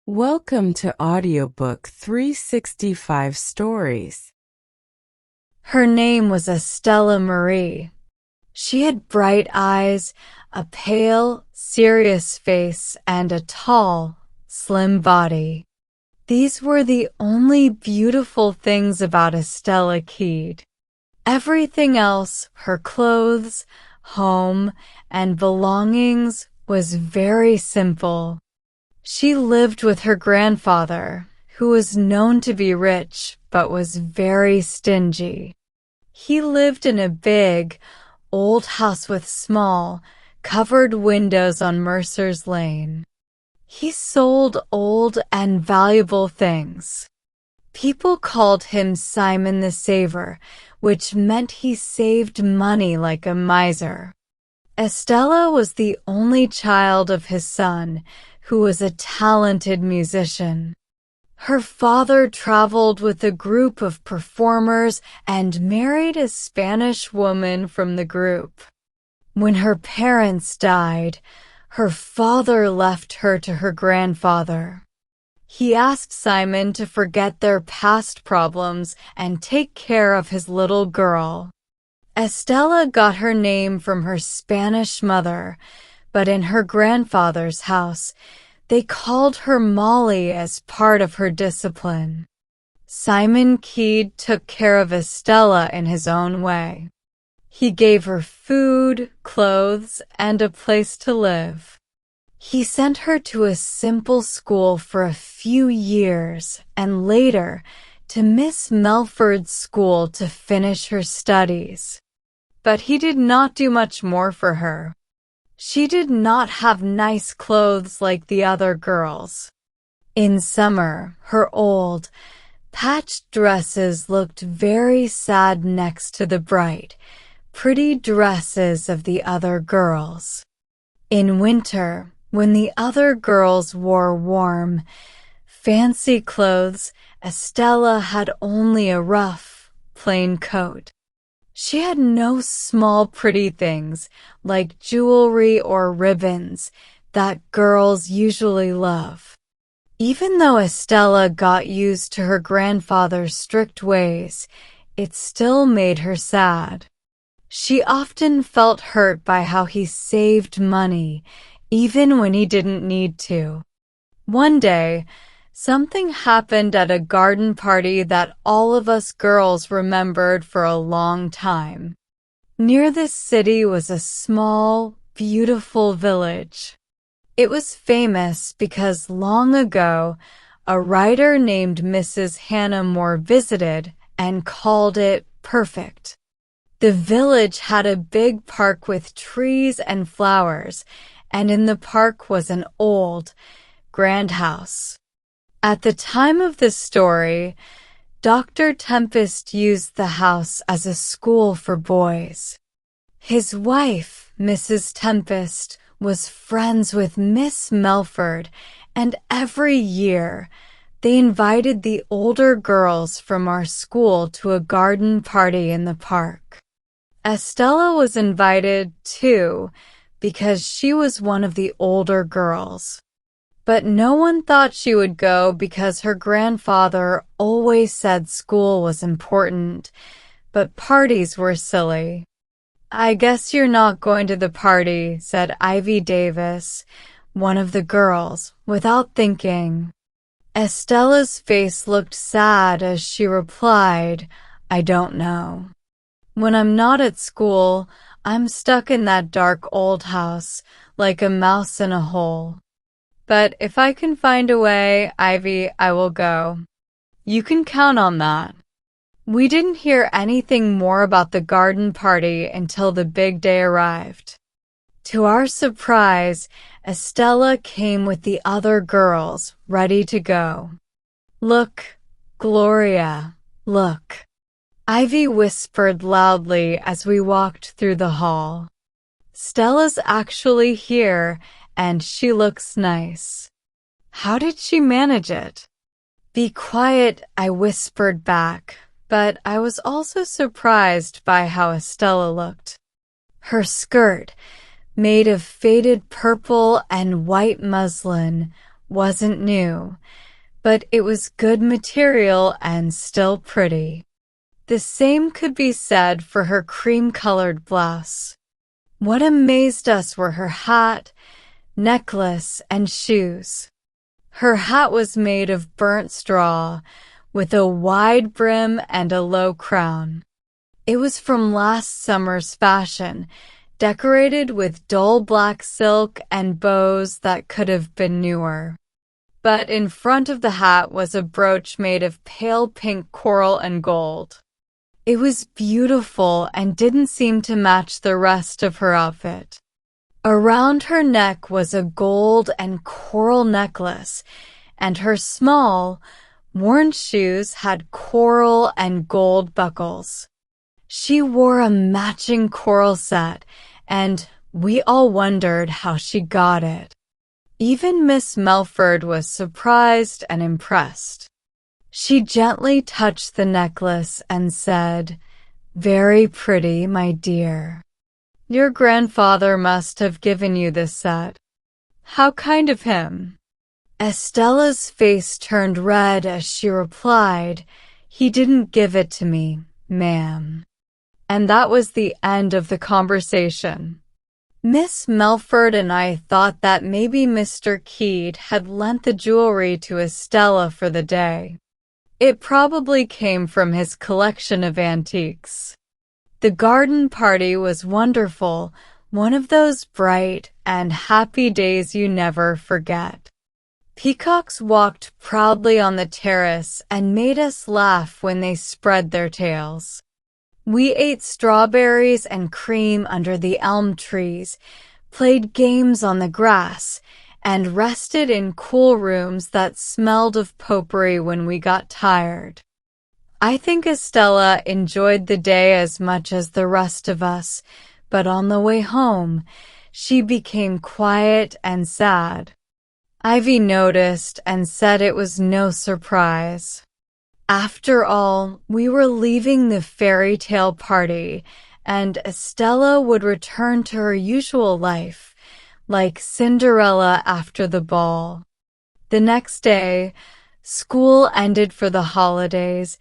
Welcome to Audiobook 365 Stories. Her name was Estella Marie. She had bright eyes, a pale, serious face, and a tall, slim body. These were the only beautiful things about Estella Keed. Everything else, her clothes, home, and belongings, was very simple. She lived with her grandfather, who was known to be rich but was very stingy. He lived in a big, old house with small, covered windows on Mercer's Lane. He sold old and valuable things. People called him Simon the Saver, which meant he saved money like a miser. Estella was the only child of his son, who was a talented musician. Her father traveled with a group of performers and married a Spanish woman from the group. When her parents died, her father left her to her grandfather. He asked Simon to forget their past problems and take care of his little girl. Estella got her name from her Spanish mother, but in her grandfather's house, they called her Molly as part of her discipline. Simon Keed took care of Estella in his own way. He gave her food, clothes, and a place to live. He sent her to a simple school for a few years and later to Miss Melford's school to finish her studies. But he did not do much more for her. She did not have nice clothes like the other girls. In summer, her old, patched dresses looked very sad next to the bright, pretty dresses of the other girls. In winter, when the other girls wore warm, fancy clothes, Estella had only a rough, plain coat. She had no small pretty things like jewelry or ribbons that girls usually love. Even though Estella got used to her grandfather's strict ways, it still made her sad. She often felt hurt by how he saved money, even when he didn't need to. One day, something happened at a garden party that all of us girls remembered for a long time. Near the city was a small, beautiful village. It was famous because long ago, a writer named Mrs. Hannah More visited and called it perfect. The village had a big park with trees and flowers, and in the park was an old, grand house. At the time of the story, Dr. Tempest used the house as a school for boys. His wife, Mrs. Tempest, was friends with Miss Melford, and every year they invited the older girls from our school to a garden party in the park. Estella was invited too, because she was one of the older girls. But no one thought she would go because her grandfather always said school was important, but parties were silly. "I guess you're not going to the party," said Ivy Davis, one of the girls, without thinking. Estella's face looked sad as she replied, "I don't know. When I'm not at school, I'm stuck in that dark old house, like a mouse in a hole. But if I can find a way, Ivy, I will go. You can count on that." We didn't hear anything more about the garden party until the big day arrived. To our surprise, Estella came with the other girls, ready to go. "Look, Gloria, look," Ivy whispered loudly as we walked through the hall. "Stella's actually here, and she looks nice. How did she manage it?" "Be quiet," I whispered back, but I was also surprised by how Estella looked. Her skirt, made of faded purple and white muslin, wasn't new, but it was good material and still pretty. The same could be said for her cream-colored blouse. What amazed us were her hat, necklace, and shoes. Her hat was made of burnt straw, with a wide brim and a low crown. It was from last summer's fashion, decorated with dull black silk and bows that could have been newer. But in front of the hat was a brooch made of pale pink coral and gold. It was beautiful and didn't seem to match the rest of her outfit. Around her neck was a gold and coral necklace, and her small, worn shoes had coral and gold buckles. She wore a matching coral set, and we all wondered how she got it. Even Miss Melford was surprised and impressed. She gently touched the necklace and said, "Very pretty, my dear. Your grandfather must have given you this set. How kind of him." Estella's face turned red as she replied, "He didn't give it to me, ma'am." And that was the end of the conversation. Miss Melford and I thought that maybe Mr. Keede had lent the jewelry to Estella for the day. It probably came from his collection of antiques. The garden party was wonderful, one of those bright and happy days you never forget. Peacocks walked proudly on the terrace and made us laugh when they spread their tails. We ate strawberries and cream under the elm trees, played games on the grass, and rested in cool rooms that smelled of potpourri when we got tired. I think Estella enjoyed the day as much as the rest of us, but on the way home, she became quiet and sad. Ivy noticed and said it was no surprise. After all, we were leaving the fairy tale party, and Estella would return to her usual life, like Cinderella after the ball. The next day, school ended for the holidays,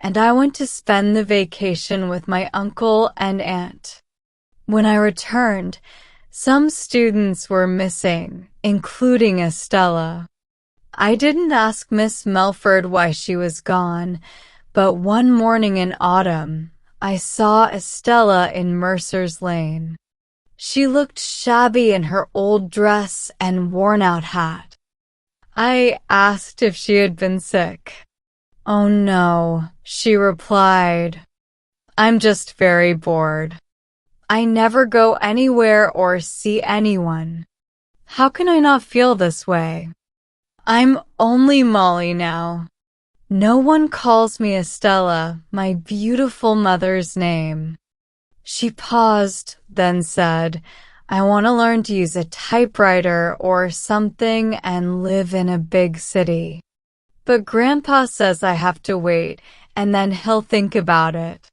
and I went to spend the vacation with my uncle and aunt. When I returned, some students were missing, including Estella. I didn't ask Miss Melford why she was gone, but one morning in autumn, I saw Estella in Mercer's Lane. She looked shabby in her old dress and worn-out hat. I asked if she had been sick. "Oh no," she replied. "I'm just very bored. I never go anywhere or see anyone. How can I not feel this way? I'm only Molly now. No one calls me Estella, my beautiful mother's name." She paused, then said, "I want to learn to use a typewriter or something and live in a big city. But Grandpa says I have to wait, and then he'll think about it.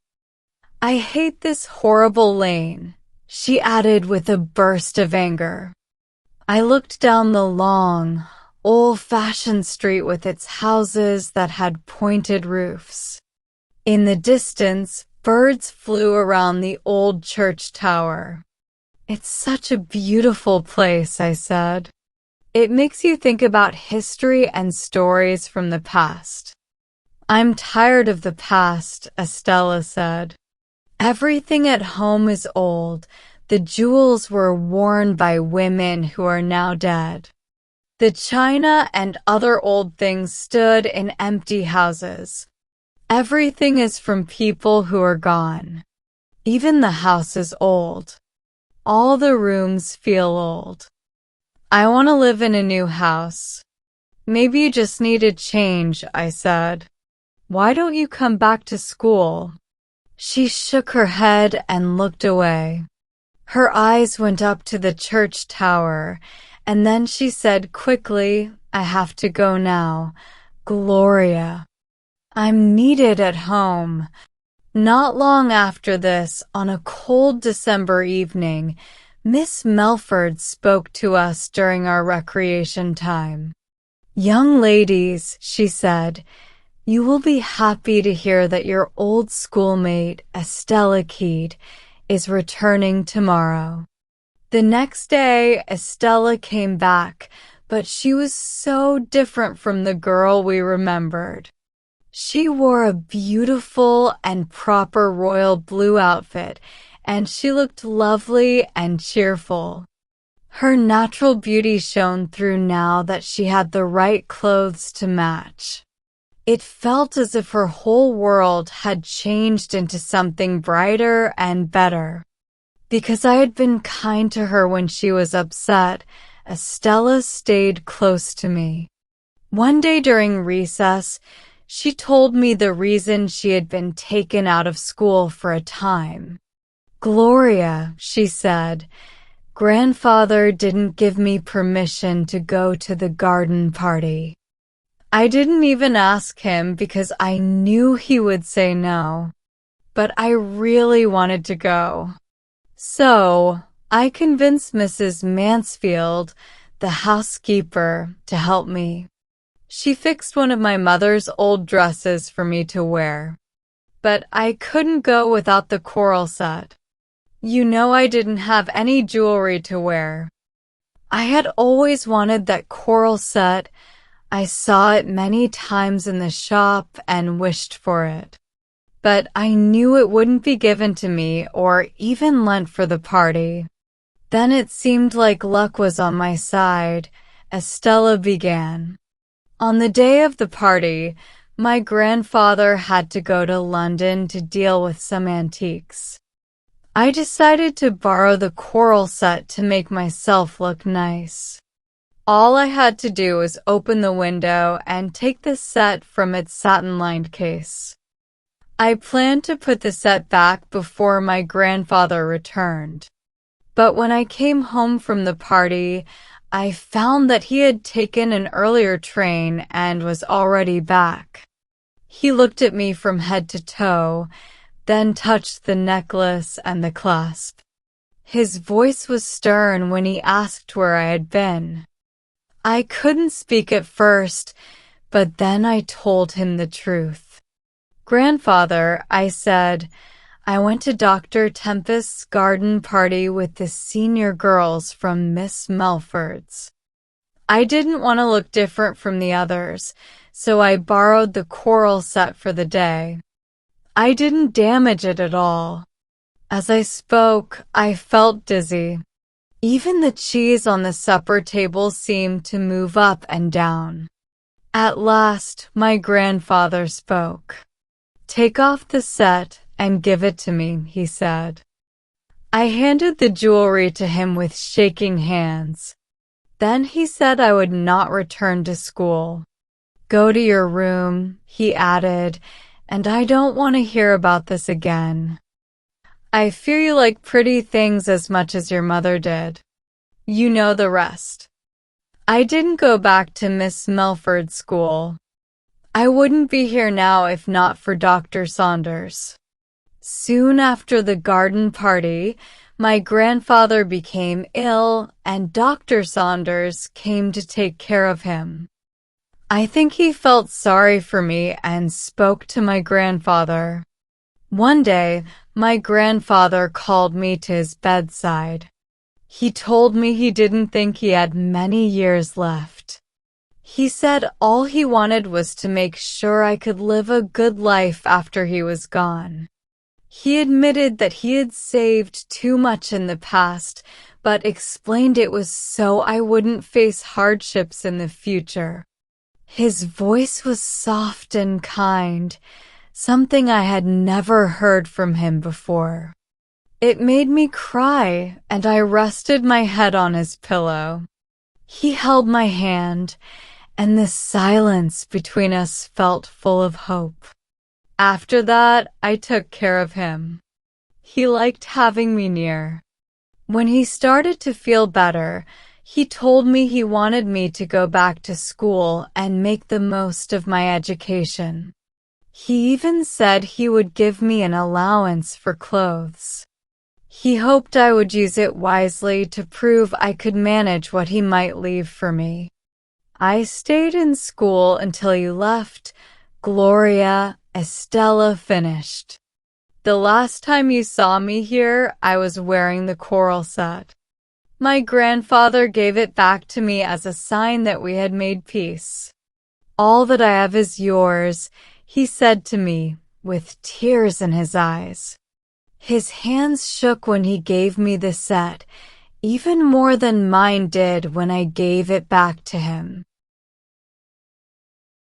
I hate this horrible lane," she added with a burst of anger. I looked down the long, old-fashioned street with its houses that had pointed roofs. In the distance, birds flew around the old church tower. "It's such a beautiful place," I said. "It makes you think about history and stories from the past." "I'm tired of the past," Estella said. "Everything at home is old. The jewels were worn by women who are now dead. The china and other old things stood in empty houses. Everything is from people who are gone. Even the house is old. All the rooms feel old. I want to live in a new house." "Maybe you just need a change," I said. "Why don't you come back to school?" She shook her head and looked away. Her eyes went up to the church tower, and then she said quickly, "I have to go now. Gloria, I'm needed at home." Not long after this, on a cold December evening, Miss Melford spoke to us during our recreation time. "Young ladies," she said, "you will be happy to hear that your old schoolmate, Estella Keed, is returning tomorrow." The next day, Estella came back, but she was so different from the girl we remembered. She wore a beautiful and proper royal blue outfit, and she looked lovely and cheerful. Her natural beauty shone through now that she had the right clothes to match. It felt as if her whole world had changed into something brighter and better. Because I had been kind to her when she was upset, Estella stayed close to me. One day during recess, she told me the reason she had been taken out of school for a time. "Gloria," she said, "Grandfather didn't give me permission to go to the garden party. I didn't even ask him because I knew he would say no. But I really wanted to go. So, I convinced Mrs. Mansfield, the housekeeper, to help me. She fixed one of my mother's old dresses for me to wear. But I couldn't go without the coral set. You know I didn't have any jewelry to wear. I had always wanted that coral set. I saw it many times in the shop and wished for it. But I knew it wouldn't be given to me or even lent for the party." Then it seemed like luck was on my side. Estella began. "On the day of the party, my grandfather had to go to London to deal with some antiques. I decided to borrow the coral set to make myself look nice. All I had to do was open the window and take the set from its satin-lined case. I planned to put the set back before my grandfather returned. But when I came home from the party, I found that he had taken an earlier train and was already back. He looked at me from head to toe, then touched the necklace and the clasp. His voice was stern when he asked where I had been. I couldn't speak at first, but then I told him the truth. "Grandfather," I said, "I went to Dr. Tempest's garden party with the senior girls from Miss Melford's. I didn't want to look different from the others, so I borrowed the coral set for the day. I didn't damage it at all." As I spoke, I felt dizzy. Even the cheese on the supper table seemed to move up and down. At last, my grandfather spoke. "Take off the set and give it to me," he said. I handed the jewelry to him with shaking hands. Then he said I would not return to school. "Go to your room," he added, "and I don't want to hear about this again. I fear you like pretty things as much as your mother did. You know the rest." I didn't go back to Miss Melford's school. I wouldn't be here now if not for Dr. Saunders. Soon after the garden party, my grandfather became ill and Dr. Saunders came to take care of him. I think he felt sorry for me and spoke to my grandfather. One day, my grandfather called me to his bedside. He told me he didn't think he had many years left. He said all he wanted was to make sure I could live a good life after he was gone. He admitted that he had saved too much in the past, but explained it was so I wouldn't face hardships in the future. His voice was soft and kind, something I had never heard from him before. It made me cry, and I rested my head on his pillow. He held my hand, and the silence between us felt full of hope. After that, I took care of him. He liked having me near. When he started to feel better, he told me he wanted me to go back to school and make the most of my education. He even said he would give me an allowance for clothes. He hoped I would use it wisely to prove I could manage what he might leave for me. I stayed in school until you left. Gloria, Estella finished. The last time you saw me here, I was wearing the coral set. My grandfather gave it back to me as a sign that we had made peace. All that I have is yours, he said to me, with tears in his eyes. His hands shook when he gave me the set, even more than mine did when I gave it back to him.